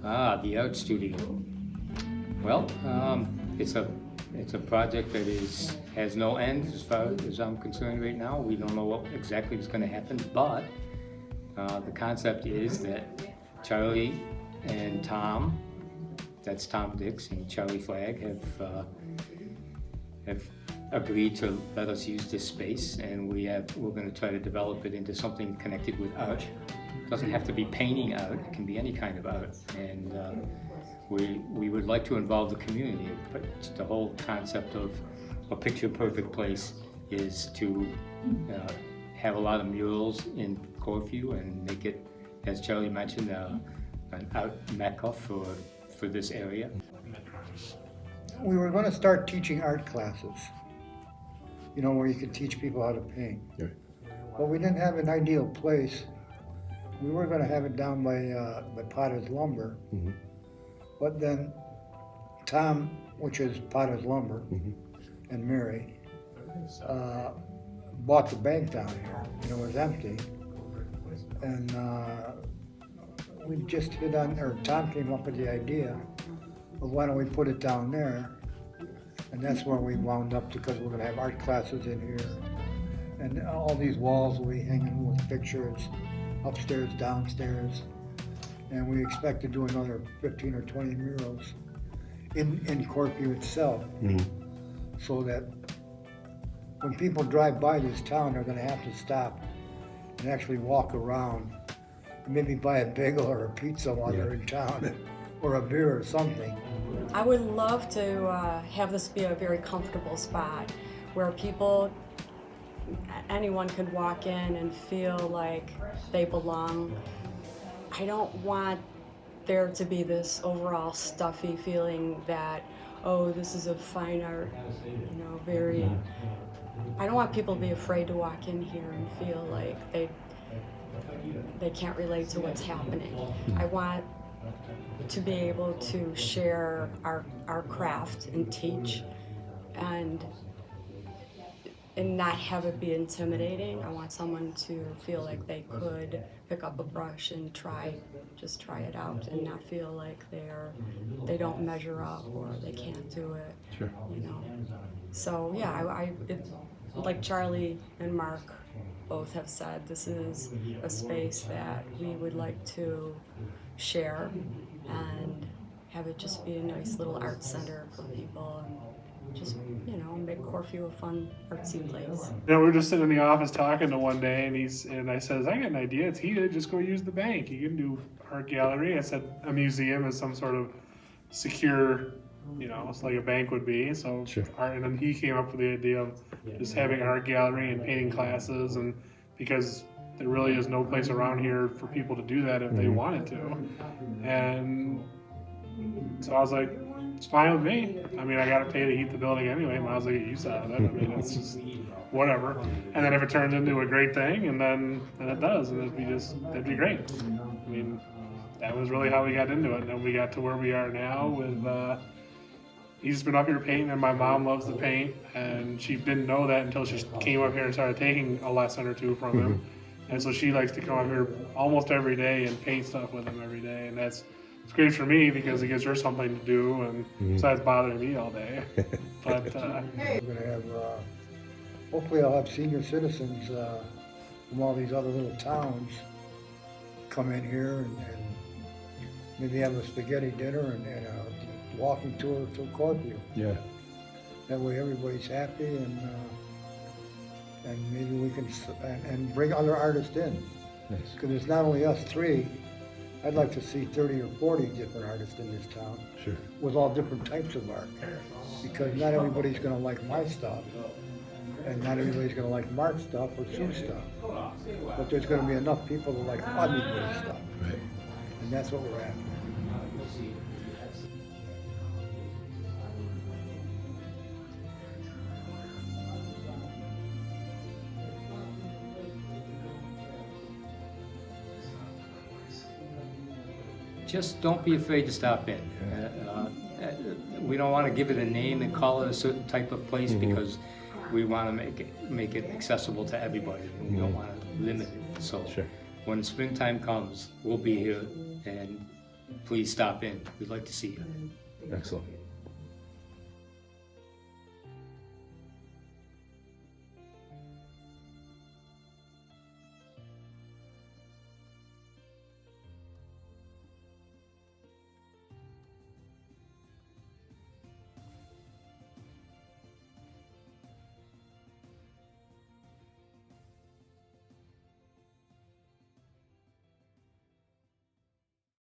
The art studio. Well, it's a project that has no end as far as I'm concerned right now. We don't know what exactly is going to happen, but the concept is that Charlie and Tom, that's Tom Dix and Charlie Flagg, have agreed to let us use this space, and we're going to try to develop it into something connected with art. It doesn't have to be painting art; it can be any kind of art, and we would like to involve the community. But the whole concept of a picture-perfect place is to have a lot of murals in Corfu and make it, as Charlie mentioned, an art mecca for this area. We were going to start teaching art classes, where you could teach people how to paint. Yeah. But we didn't have an ideal place. We were going to have it down by Potter's Lumber, Mm-hmm. but then Tom, which is Potter's Lumber, Mm-hmm. and Mary, bought the bank down here, and it was empty. And we just hit on, or Tom came up with the idea of why don't we put it down there? And that's where we wound up, because we're gonna have art classes in here. And all these walls will be hanging with pictures, upstairs, downstairs. And we expect to do another 15 or 20 murals in Corfu itself, Mm-hmm. so that when people drive by this town, they're gonna have to stop and actually walk around, and maybe buy a bagel or a pizza while they're in town, or a beer or something. I would love to have this be a very comfortable spot where anyone could walk in and feel like they belong. I don't want there to be this overall stuffy feeling that, oh, this is a fine art, I don't want people to be afraid to walk in here and feel like they can't relate to what's happening. I want to be able to share our craft and teach and not have it be intimidating. I want someone to feel like they could pick up a brush and just try it out and not feel like they don't measure up or they can't do it. Sure. So yeah, like Charlie and Mark both have said, this is a space that we would like to share and have it just be a nice little art center for people and just, make Corfu a fun artsy place. We were just sitting in the office talking to one day, and I says, I got an idea. It's heated. Just go use the bank. You can do art gallery. I said a museum is some sort of secure, it's like a bank would be. So Sure. art, and then he came up with the idea of just having art gallery and painting classes, and because there really is no place around here for people to do that if they wanted to, and so I was like, it's fine with me. I mean, I got to pay to heat the building anyway. Might as well get use out of it. I mean, it's just whatever. And then if it turns into a great thing, and then it does, and that'd be great. I mean, that was really how we got into it. And then we got to where we are now with, he's been up here painting, and my mom loves to paint, and she didn't know that until she came up here and started taking a lesson or two from him. And so she likes to come up here almost every day and paint stuff with him every day, and it's great for me because it gives her something to do, and besides bothering me all day. But We're gonna have, hopefully I'll have senior citizens from all these other little towns come in here and maybe have a spaghetti dinner and a walking tour through Corfu. Yeah. That way everybody's happy, and maybe we can and bring other artists in. Nice. Because it's not only us three. I'd like to see 30 or 40 different artists in this town Sure. with all different types of art. Because not everybody's going to like my stuff, and not everybody's going to like Mark's stuff or Sue's stuff. But there's going to be enough people to like everybody's stuff, Right. and that's what we're after. Just don't be afraid to stop in. We don't want to give it a name and call it a certain type of place because we want to make it accessible to everybody, and we don't want to limit it. So Sure. when springtime comes, we'll be here, and please stop in. We'd like to see you. Excellent.